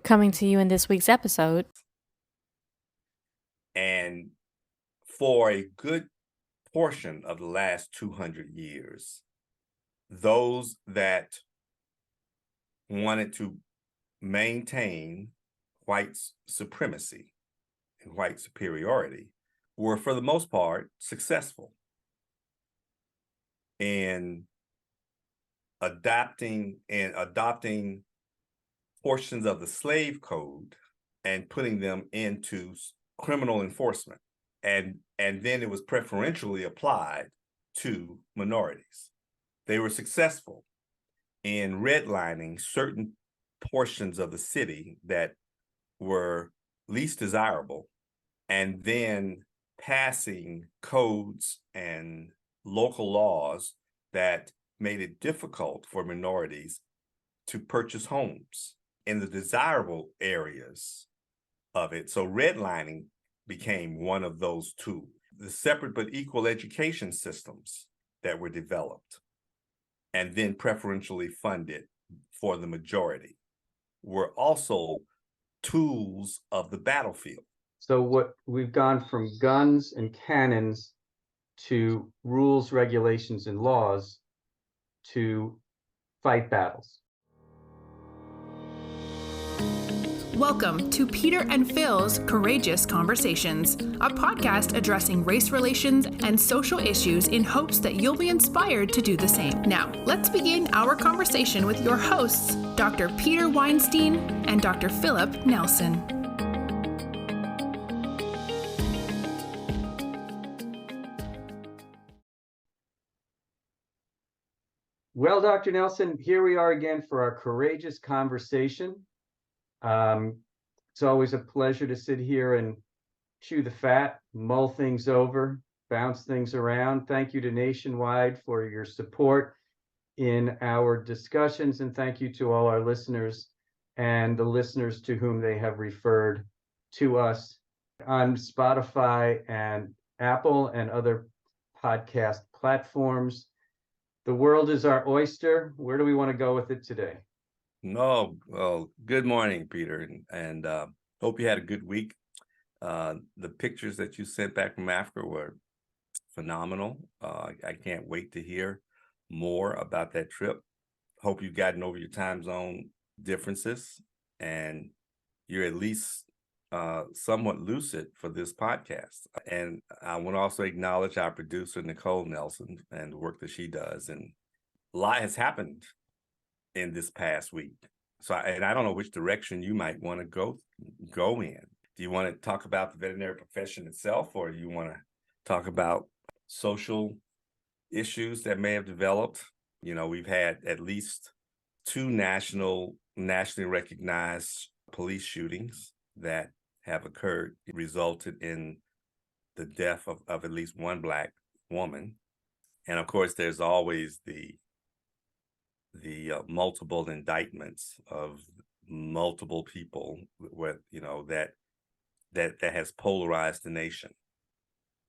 Coming to you in this week's episode. And for a good portion of the last 200 years, those that wanted to maintain white supremacy and white superiority were, for the most part, successful in adopting portions of the slave code and putting them into criminal enforcement. And then it was preferentially applied to minorities. They were successful in redlining certain portions of the city that were least desirable, and then passing codes and local laws that made it difficult for minorities to purchase homes in the desirable areas of it. So redlining became one of those tools. The separate but equal education systems that were developed and then preferentially funded for the majority were also tools of the battlefield. So what we've gone from guns and cannons to rules, regulations, and laws to fight battles. Welcome to Peter and Phil's Courageous Conversations, a podcast addressing race relations and social issues in hopes that you'll be inspired to do the same. Now, let's begin our conversation with your hosts, Dr. Peter Weinstein and Dr. Philip Nelson. Well, Dr. Nelson, here we are again for our courageous conversation. It's always a pleasure to sit here and chew the fat, mull things over, bounce things around. Thank you to Nationwide for your support in our discussions, and thank you to all our listeners and the listeners to whom they have referred to us on Spotify and Apple and other podcast platforms. The world is our oyster. Where do we want to go with it today? No, well, good morning, Peter, and hope you had a good week. The pictures that you sent back from Africa were phenomenal. I can't wait to hear more about that trip. Hope you've gotten over your time zone differences, and you're at least somewhat lucid for this podcast. And I want to also acknowledge our producer, Nicole Nelson, and the work that she does. And a lot has happened in this past week. So, I don't know which direction you might want to go in. Do you want to talk about the veterinary profession itself, or do you want to talk about social issues that may have developed? You know, we've had at least two nationally recognized police shootings that have occurred, resulted in the death of at least one Black woman. And of course, there's always the multiple indictments of multiple people with, that has polarized the nation.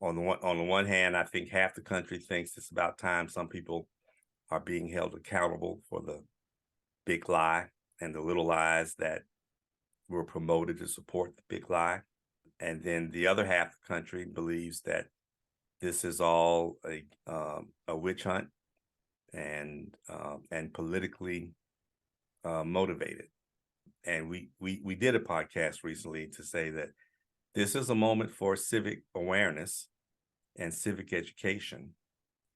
On the one hand, I think half the country thinks it's about time some people are being held accountable for the big lie and the little lies that were promoted to support the big lie. And then the other half of the country believes that this is all a witch hunt and politically motivated. And we did a podcast recently to say that this is a moment for civic awareness and civic education.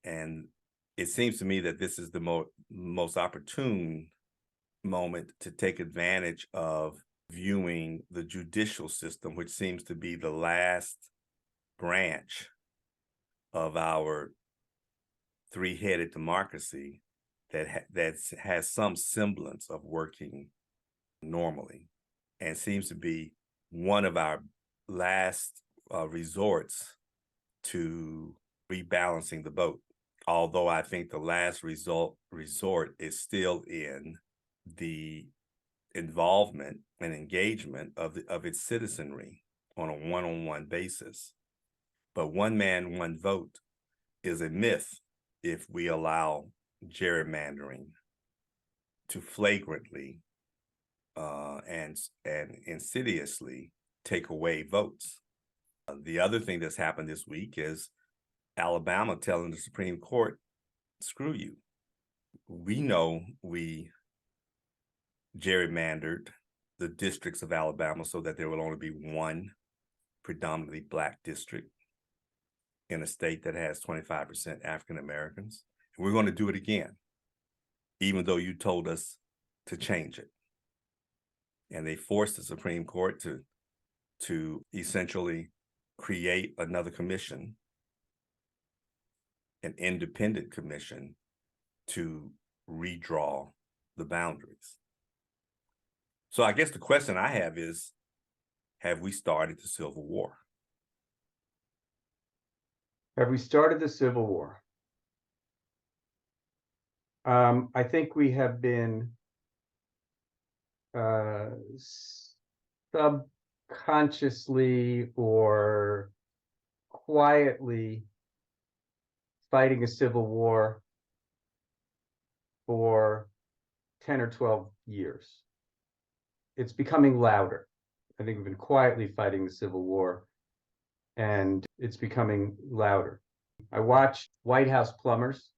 And it seems to me that this is the most opportune moment to take advantage of viewing the judicial system, which seems to be the last branch of our three-headed democracy that has some semblance of working normally, and seems to be one of our last resorts to rebalancing the boat. Although I think the last resort is still in the involvement and engagement of its citizenry on a one-on-one basis. But one man, one vote is a myth if we allow gerrymandering to flagrantly and insidiously take away votes. The other thing that's happened this week is Alabama telling the Supreme Court, screw you. We know we gerrymandered the districts of Alabama so that there will only be one predominantly Black district in a state that has 25% African Americans. And we're going to do it again, even though you told us to change it. And they forced the Supreme Court to essentially create another commission, an independent commission, to redraw the boundaries. So I guess the question I have is, have we started the Civil War? Have we started the Civil War? I think we have been subconsciously or quietly fighting a civil war for 10 or 12 years. It's becoming louder. I think we've been quietly fighting the Civil War, and it's becoming louder. I watched White House Plumbers,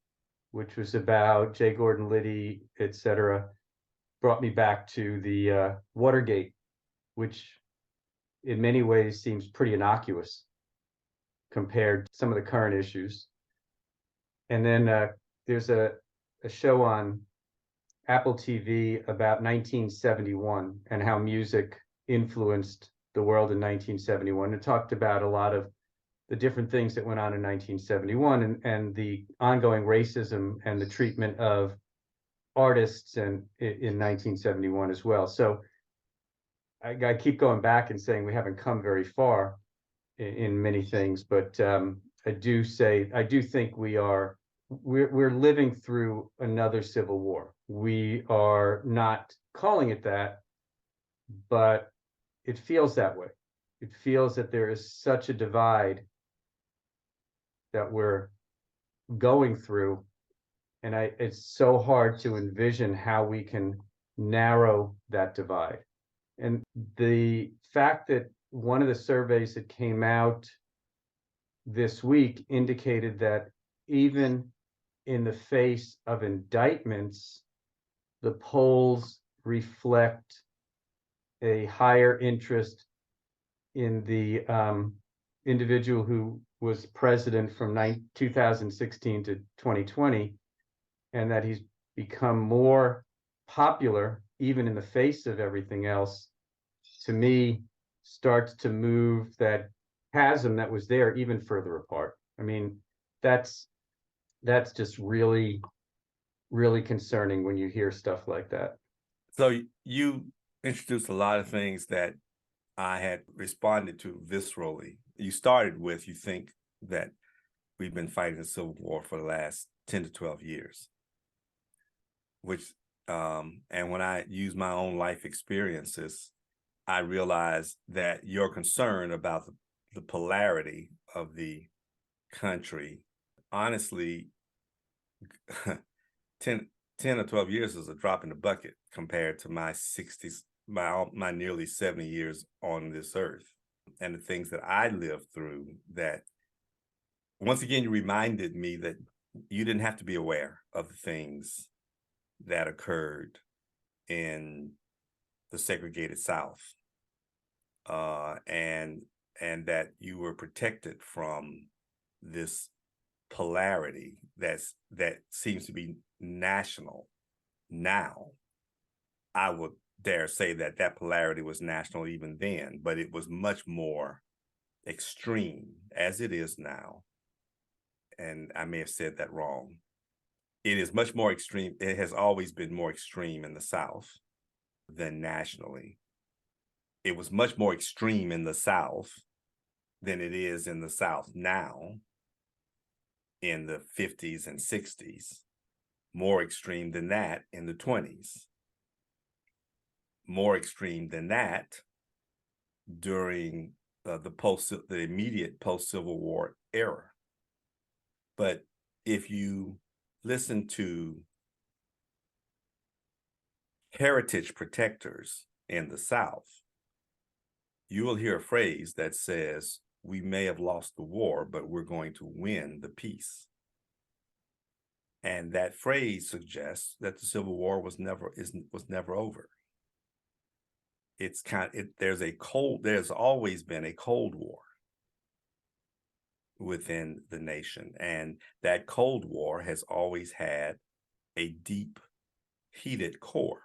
which was about J. Gordon Liddy, etc. Brought me back to the Watergate, which in many ways seems pretty innocuous compared to some of the current issues. And then there's a show on Apple TV about 1971 and how music influenced the world in 1971. It talked about a lot of the different things that went on in 1971 and the ongoing racism and the treatment of artists in 1971 as well. So I keep going back and saying we haven't come very far in many things, but I do think we're living through another civil war. We are not calling it that, but it feels that way. It feels that there is such a divide that we're going through, and it's so hard to envision how we can narrow that divide. And the fact that one of the surveys that came out this week indicated that even in the face of indictments, the polls reflect a higher interest in the individual who was president from 2016 to 2020, and that he's become more popular even in the face of everything else, to me, starts to move that chasm that was there even further apart. I mean, that's just really, really concerning when you hear stuff like that. So you introduced a lot of things that I had responded to viscerally. You started with, you think that we've been fighting the Civil War for the last 10 to 12 years, which, and when I use my own life experiences, I realized that your concern about the polarity of the country, honestly, 10 or 12 years is a drop in the bucket compared to my 60s, my nearly 70 years on this earth, and the things that I lived through. That once again, you reminded me that you didn't have to be aware of the things that occurred in the segregated South, and that you were protected from this polarity that seems to be national now. I would dare say that polarity was national even then, but it was much more extreme as it is now. And I may have said that wrong. It is much more extreme. It has always been more extreme in the South than nationally. It was much more extreme in the South than it is in the South now, in the 50s and 60s, more extreme than that in the 20s, more extreme than that during the immediate post-Civil War era. But if you listen to heritage protectors in the South, you will hear a phrase that says, "We may have lost the war, but we're going to win the peace." And that phrase suggests that the Civil War was never over. There's always been a Cold War within the nation, and that Cold War has always had a deep, heated core,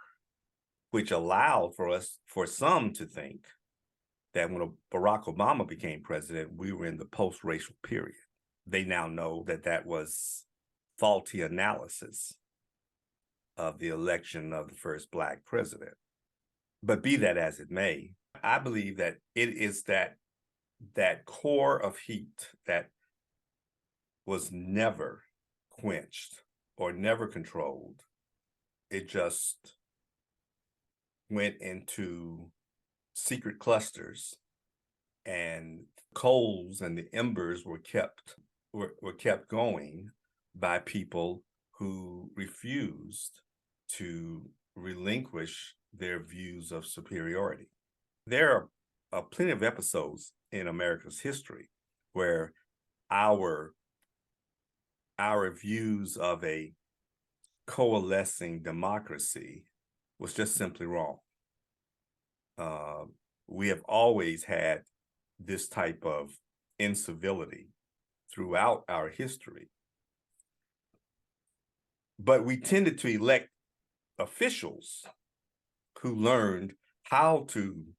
which allowed for some to think that when Barack Obama became president, we were in the post-racial period. They now know that that was faulty analysis of the election of the first Black president. But be that as it may, I believe that it is that core of heat that was never quenched or never controlled. It just went into secret clusters, and coals and the embers were kept going by people who refused to relinquish their views of superiority. There are plenty of episodes in America's history where our views of a coalescing democracy was just simply wrong. We have always had this type of incivility throughout our history. But we tended to elect officials who learned how to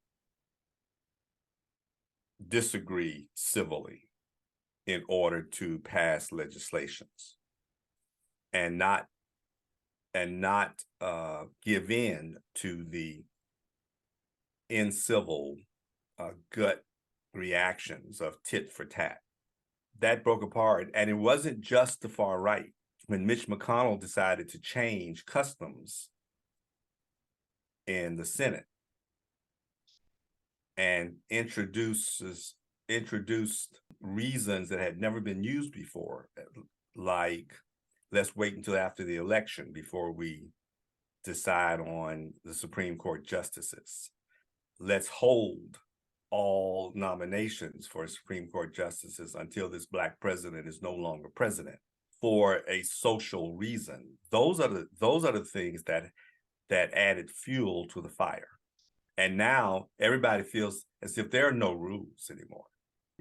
disagree civilly in order to pass legislations and not give in to the incivil gut reactions of tit for tat. That broke apart, and it wasn't just the far right. When Mitch McConnell decided to change customs in the Senate and introduced reasons that had never been used before, like, let's wait until after the election before we decide on the Supreme Court justices. Let's hold all nominations for Supreme Court justices until this Black president is no longer president, for a social reason. Those are the things that added fuel to the fire. And now everybody feels as if there are no rules anymore.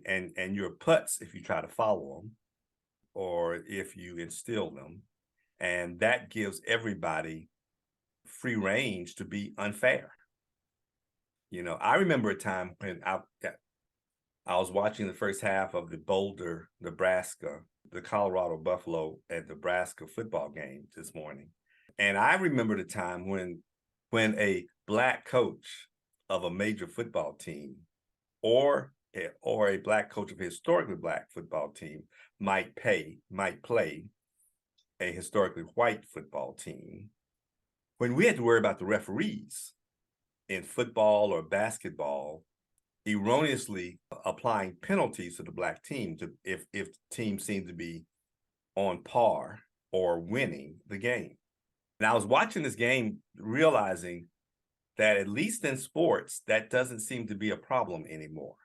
And you're putz if you try to follow them or if you instill them. And that gives everybody free range to be unfair. You know, I remember a time when I was watching the first half of the Boulder, Nebraska, the Colorado Buffalo and Nebraska football game this morning. And I remember the time when a Black coach of a major football team or a Black coach of a historically Black football team might play a historically white football team, when we had to worry about the referees in football or basketball erroneously applying penalties to the Black team if the team seemed to be on par or winning the game. And I was watching this game realizing that at least in sports, that doesn't seem to be a problem anymore.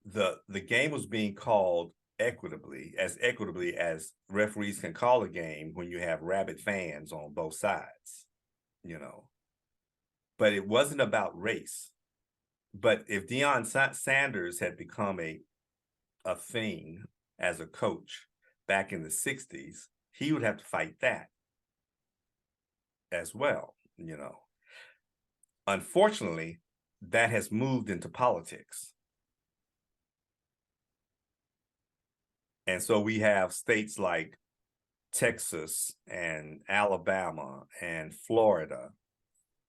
The game was being called equitably as referees can call a game when you have rabid fans on both sides, you know. But it wasn't about race. But if Deion Sanders had become a thing as a coach back in the 60s, he would have to fight that as well, you know. Unfortunately, that has moved into politics. And so we have states like Texas and Alabama and Florida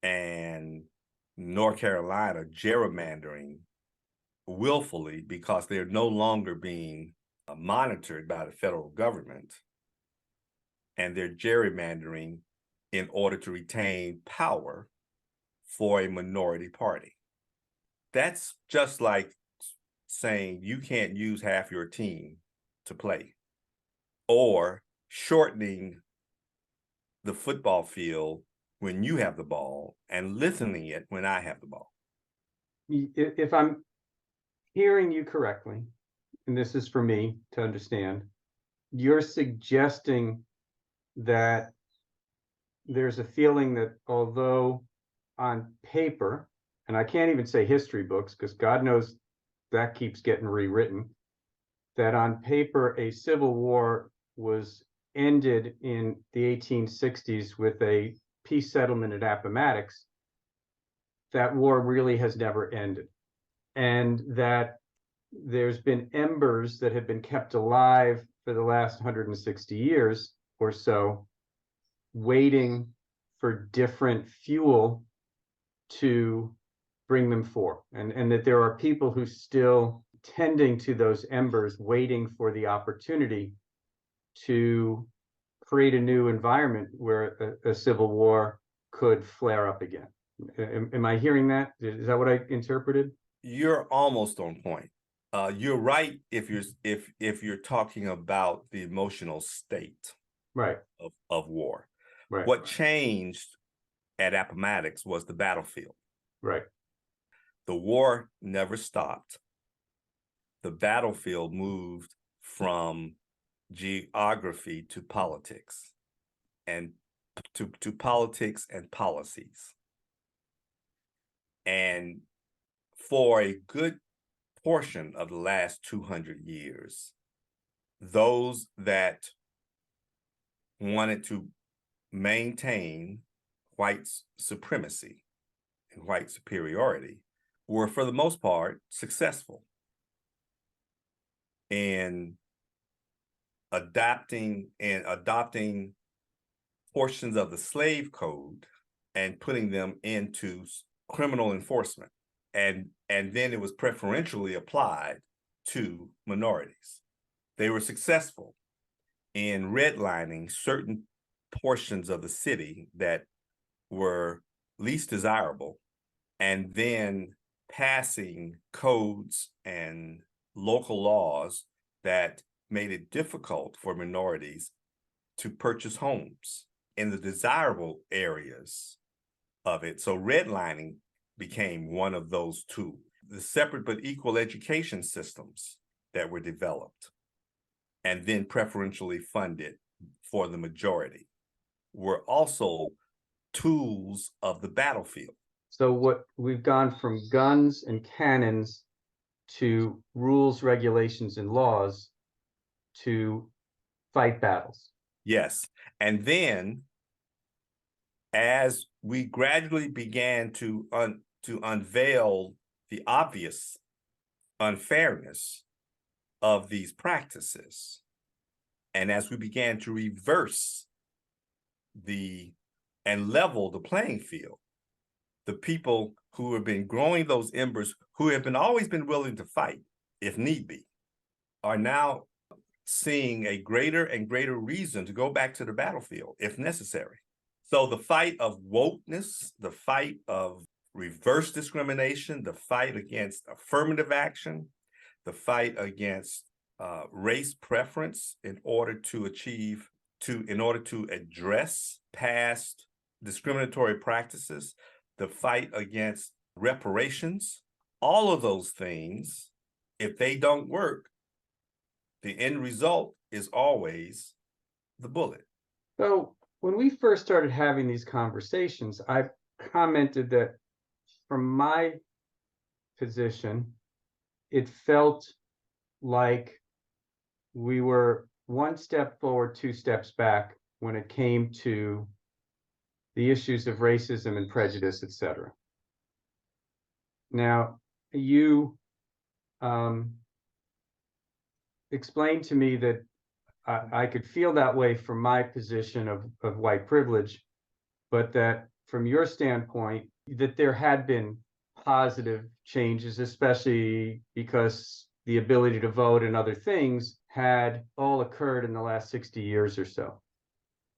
and North Carolina gerrymandering willfully because they're no longer being monitored by the federal government. And they're gerrymandering in order to retain power for a minority party. That's just like saying you can't use half your team to play, or shortening the football field when you have the ball and listening it when I have the ball. If I'm hearing you correctly, and this is for me to understand, you're suggesting that there's a feeling that although on paper, and I can't even say history books because God knows that keeps getting rewritten, that on paper a civil war was ended in the 1860s with a peace settlement at Appomattox, that war really has never ended. And that there's been embers that have been kept alive for the last 160 years or so, waiting for different fuel to bring them forth. And that there are people who still tending to those embers, waiting for the opportunity to create a new environment where a civil war could flare up again. Am I hearing that? Is that what I interpreted? You're almost on point. You're right if you're talking about the emotional state Right. of war. Right. What changed at Appomattox was the battlefield. Right. The war never stopped. The battlefield moved from geography to politics, and to politics and policies. And for a good portion of the last 200 years, those that wanted to maintain white supremacy and white superiority were, for the most part, successful in adopting portions of the slave code and putting them into criminal enforcement. And then it was preferentially applied to minorities. They were successful in redlining certain portions of the city that were least desirable, and then passing codes and local laws that made it difficult for minorities to purchase homes in the desirable areas of it. So redlining became one of those tools. The separate but equal education systems that were developed and then preferentially funded for the majority were also tools of the battlefield. So what we've gone from guns and cannons to rules, regulations, and laws to fight battles. Yes. And then as we gradually began to unveil the obvious unfairness of these practices, and as we began to reverse and level the playing field, the people who have been growing those embers, who have always been willing to fight if need be, are now seeing a greater and greater reason to go back to the battlefield if necessary. So the fight of wokeness, the fight of reverse discrimination, the fight against affirmative action, the fight against race preference in order to address past discriminatory practices, the fight against reparations, all of those things, if they don't work, the end result is always the bullet. So when we first started having these conversations, I commented that from my position, it felt like we were one step forward, two steps back when it came to the issues of racism and prejudice, etc. Now, you explained to me that I could feel that way from my position of white privilege, but that from your standpoint, that there had been positive changes, especially because the ability to vote and other things had all occurred in the last 60 years or so.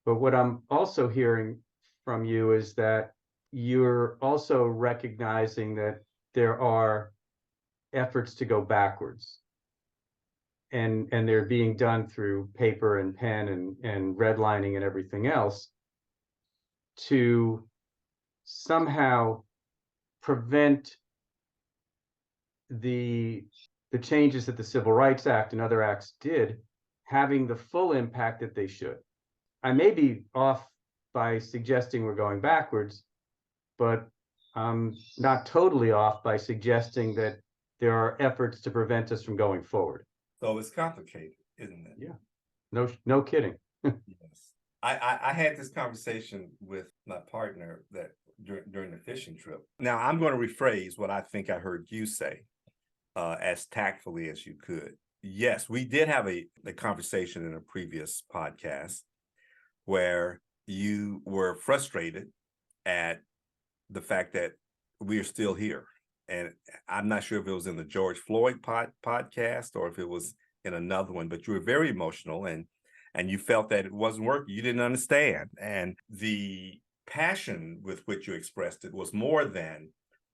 But what I'm also hearing from you is that you're also recognizing that there are efforts to go backwards. And they're being done through paper and pen and redlining and everything else to somehow prevent the changes that the Civil Rights Act and other acts did having the full impact that they should. I may be off by suggesting we're going backwards, but I'm not totally off by suggesting that there are efforts to prevent us from going forward. So it's complicated, isn't it? Yeah. No kidding. Yes. I had this conversation with my partner that during the fishing trip. Now I'm going to rephrase what I think I heard you say as tactfully as you could. Yes, we did have a conversation in a previous podcast where you were frustrated at the fact that we are still here. And I'm not sure if it was in the George Floyd podcast or if it was in another one, but you were very emotional and you felt that it wasn't working. You didn't understand. And the passion with which you expressed it was more than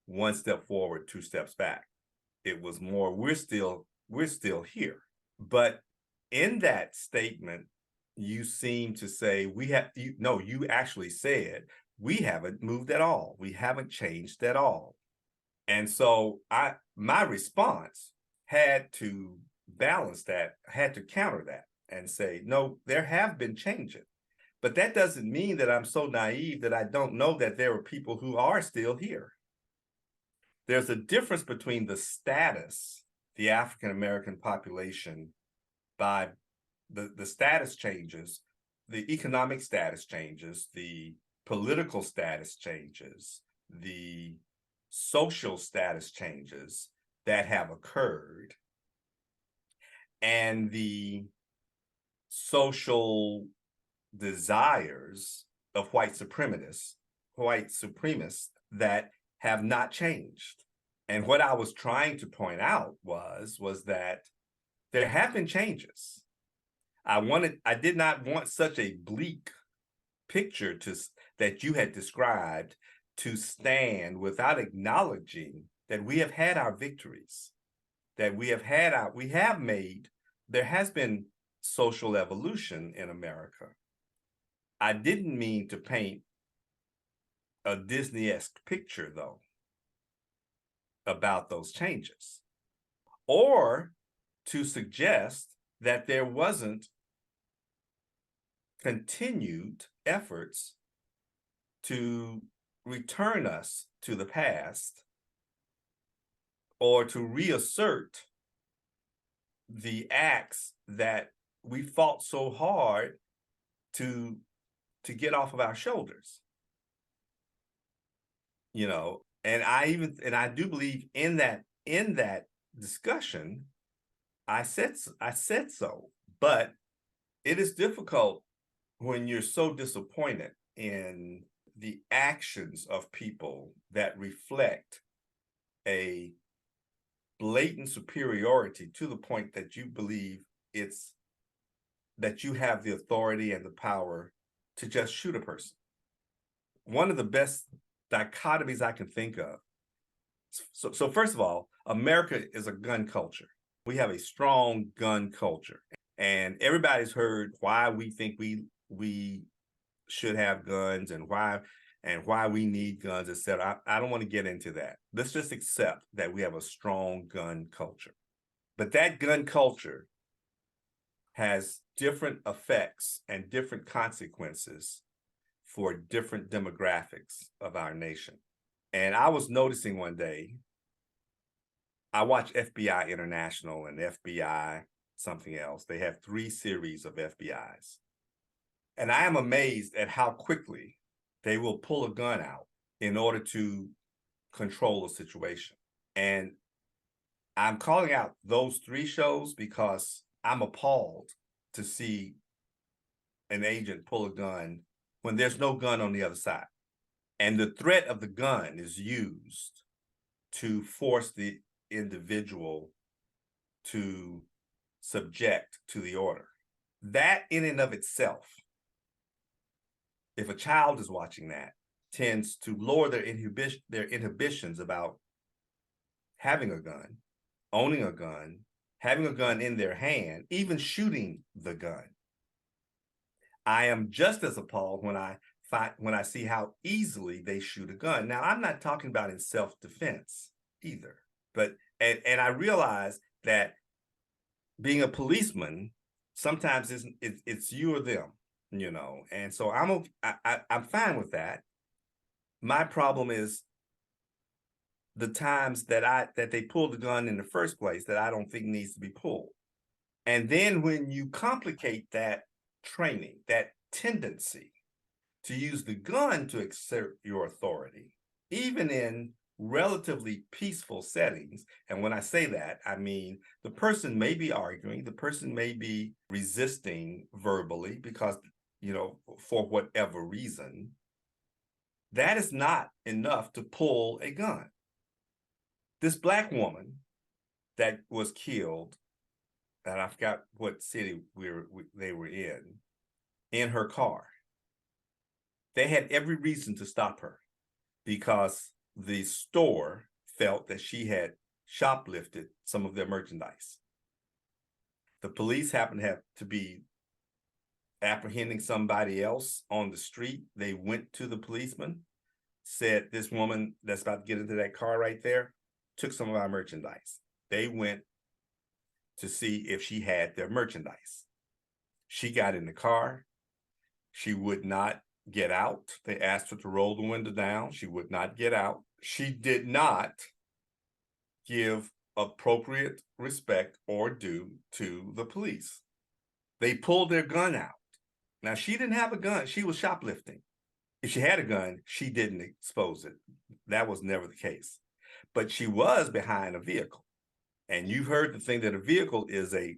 one step forward, two steps back. It was more, we're still here. But in that statement, you seem to say you actually said we haven't moved at all. We haven't changed at all. And so my response had to balance that, had to counter that and say, no, there have been changes. But that doesn't mean that I'm so naive that I don't know that there are people who are still here. There's a difference between the status, the African-American population, by the status changes, the economic status changes, the political status changes, the social status changes that have occurred, and the social desires of white supremacists that have not changed. And what I was trying to point out was that there have been changes. I did not want such a bleak picture that you had described to stand without acknowledging that we have had our victories, that there has been social evolution in America. I didn't mean to paint a Disney-esque picture, though, about those changes, or to suggest that there wasn't continued efforts to return us to the past or to reassert the acts that we fought so hard to get off of our shoulders. And I do believe in that discussion, I said so, but it is difficult when you're so disappointed in the actions of people that reflect a blatant superiority to the point that you believe that you have the authority and the power to just shoot a person. One of the best dichotomies I can think of. So first of all, America is a gun culture. We have a strong gun culture, and everybody's heard why we think we should have guns and why we need guns, etc. I don't want to get into that. Let's just accept that we have a strong gun culture. But that gun culture has different effects and different consequences for different demographics of our nation. And I was noticing one day, I watch FBI International and FBI something else. They have 3 series of FBIs. And I am amazed at how quickly they will pull a gun out in order to control a situation. And I'm calling out those 3 shows because I'm appalled to see an agent pull a gun when there's no gun on the other side. And the threat of the gun is used to force the individual to subject to the order. That in and of itself, if a child is watching that, tends to lower their inhibitions about having a gun, owning a gun, having a gun in their hand, even shooting the gun. I am just as appalled when I when I see how easily they shoot a gun. Now, I'm not talking about in self-defense either, but and I realize that being a policeman sometimes it's you or them, and so I'm fine with that. My problem is the times that they pull the gun in the first place that I don't think needs to be pulled. And then when you complicate that training, that tendency to use the gun to exert your authority, even in relatively peaceful settings. And when I say that, I mean the person may be arguing, the person may be resisting verbally because, for whatever reason. That is not enough to pull a gun. This Black woman that was killed, and I forgot what city they were in her car. They had every reason to stop her because the store felt that she had shoplifted some of their merchandise. The police happened to be apprehending somebody else on the street. They went to the policeman, said, this woman that's about to get into that car right there took some of our merchandise. They went to see if she had their merchandise. She got in the car. She would not get out. They asked her to roll the window down. She would not get out. She did not give appropriate respect or due to the police. They pulled their gun out. Now, she didn't have a gun. She was shoplifting. If she had a gun, she didn't expose it. That was never the case. But she was behind a vehicle. And you've heard the thing that a vehicle is a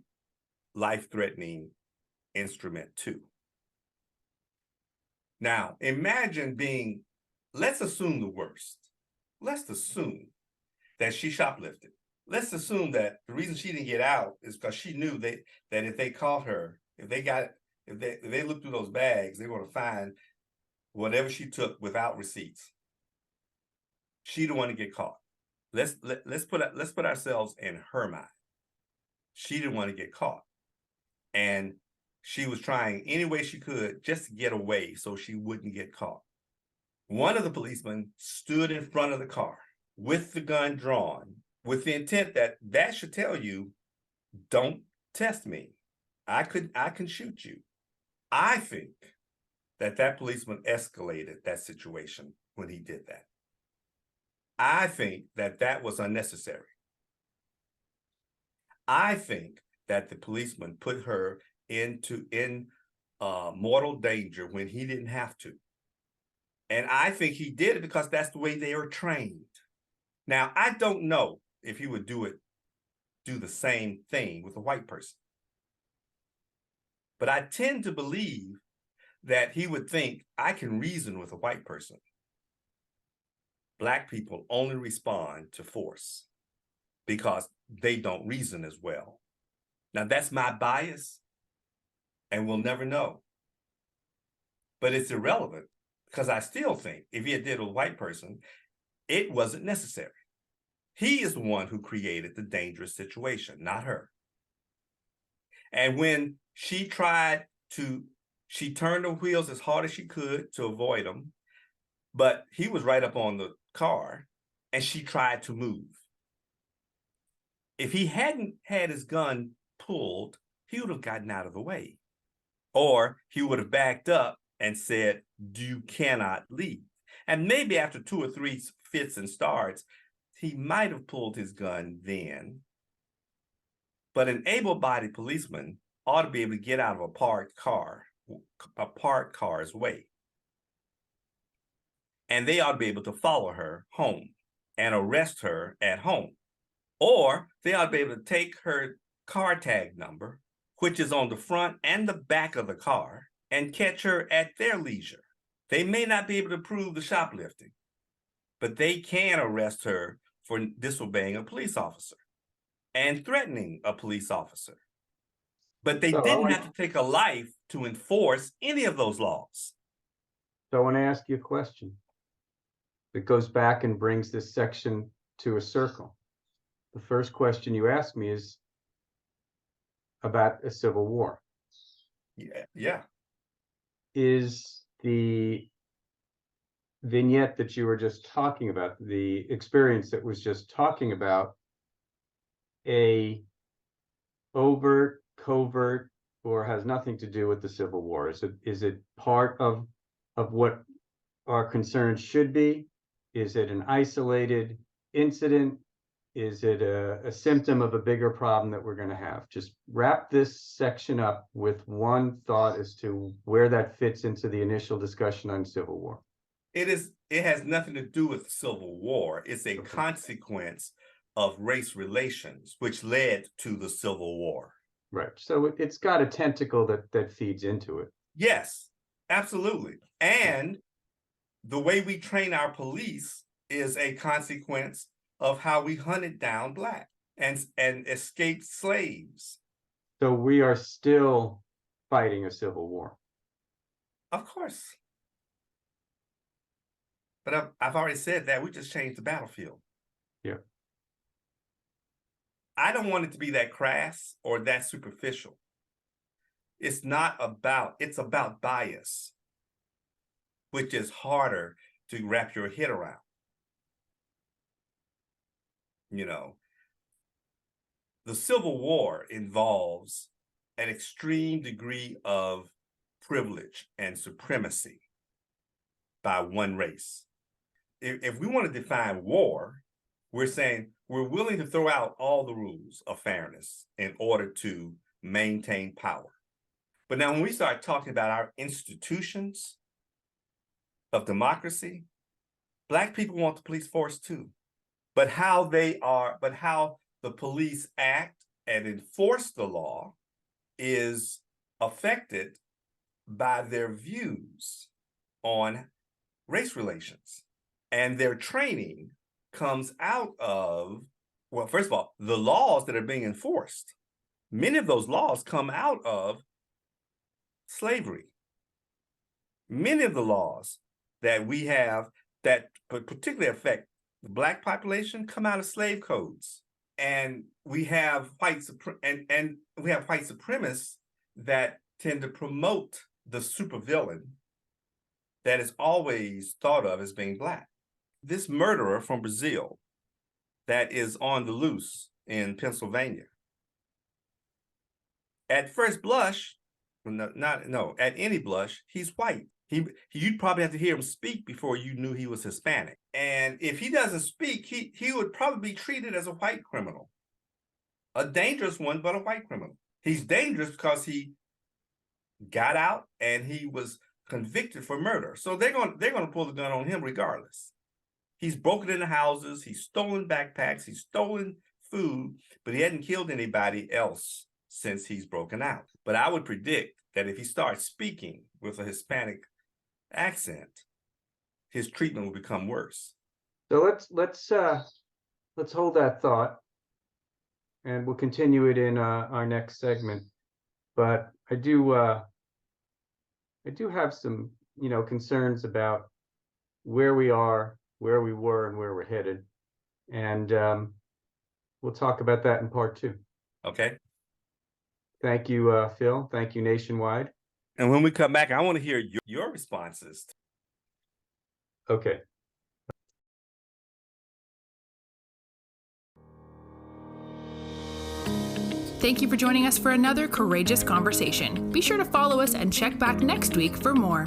life-threatening instrument too. Now, imagine let's assume the worst. Let's assume that she shoplifted. Let's assume that the reason she didn't get out is because she knew that if they caught her, if they looked through those bags, they were going to find whatever she took without receipts. She didn't want to get caught. Let's put ourselves in her mind. She didn't want to get caught. And she was trying any way she could just to get away so she wouldn't get caught. One of the policemen stood in front of the car with the gun drawn, with the intent that should tell you, don't test me. I can shoot you. I think that policeman escalated that situation when he did that. I think that was unnecessary. I think that the policeman put her in mortal danger when he didn't have to. And I think he did it because that's the way they are trained. Now, I don't know if he would do the same thing with a white person. But I tend to believe that he would think, I can reason with a white person. Black people only respond to force because they don't reason as well. Now, that's my bias, and we'll never know. But it's irrelevant because I still think if he had did it with a white person, it wasn't necessary. He is the one who created the dangerous situation, not her. And when she turned her wheels as hard as she could to avoid him, but he was right up on the car, and she tried to move. If he hadn't had his gun pulled, he would have gotten out of the way. Or he would have backed up and said, you cannot leave. And maybe after 2 or 3 fits and starts, he might have pulled his gun then. But an able-bodied policeman ought to be able to get out of a parked car's way. And they ought to be able to follow her home and arrest her at home. Or they ought to be able to take her car tag number, which is on the front and the back of the car, and catch her at their leisure. They may not be able to prove the shoplifting, but they can arrest her for disobeying a police officer and threatening a police officer. But they didn't have to take a life to enforce any of those laws. So I want to ask you a question that goes back and brings this section to a circle. The first question you asked me is about a civil war. Yeah. Is the vignette that you were just talking about, the experience that was just talking about, a overt, covert, or has nothing to do with the Civil War? Is it part of what our concerns should be? Is it an isolated incident? Is it a symptom of a bigger problem that we're going to have? Just wrap this section up with one thought as to where that fits into the initial discussion on Civil War. It has nothing to do with the Civil War. It's a consequence of race relations, which led to the Civil War. Right. So it's got a tentacle that feeds into it. Yes, absolutely. And the way we train our police is a consequence of how we hunted down Black and escaped slaves. So we are still fighting a Civil War. Of course. But I've already said that. We just changed the battlefield. Yeah. I don't want it to be that crass or that superficial. It's about bias, which is harder to wrap your head around. You know, the Civil War involves an extreme degree of privilege and supremacy by one race. If we want to define war, we're saying we're willing to throw out all the rules of fairness in order to maintain power. But now when we start talking about our institutions of democracy, Black people want the police force too. But how the police act and enforce the law is affected by their views on race relations. And their training comes out of, well, first of all, the laws that are being enforced. Many of those laws come out of slavery. Many of the laws that we have that particularly affect the Black population come out of slave codes. And we have white supremacists that tend to promote the supervillain that is always thought of as being Black. This murderer from Brazil that is on the loose in Pennsylvania, at first blush, at any blush, he's white. You'd probably have to hear him speak before you knew he was Hispanic. And if he doesn't speak, he would probably be treated as a white criminal, a dangerous one, but a white criminal. He's dangerous because he got out and he was convicted for murder. So they're going to pull the gun on him regardless. He's broken into houses, he's stolen backpacks, he's stolen food, but he hadn't killed anybody else since he's broken out. But I would predict that if he starts speaking with a Hispanic accent, his treatment will become worse. So let's hold that thought, and we'll continue it in our next segment. But I do have some concerns about where we are, where we were, and where we're headed, and we'll talk about that in part 2. Okay. Thank you, Phil. Thank you, Nationwide. And when we come back, I want to hear your responses. Okay. Thank you for joining us for another courageous conversation. Be sure to follow us and check back next week for more.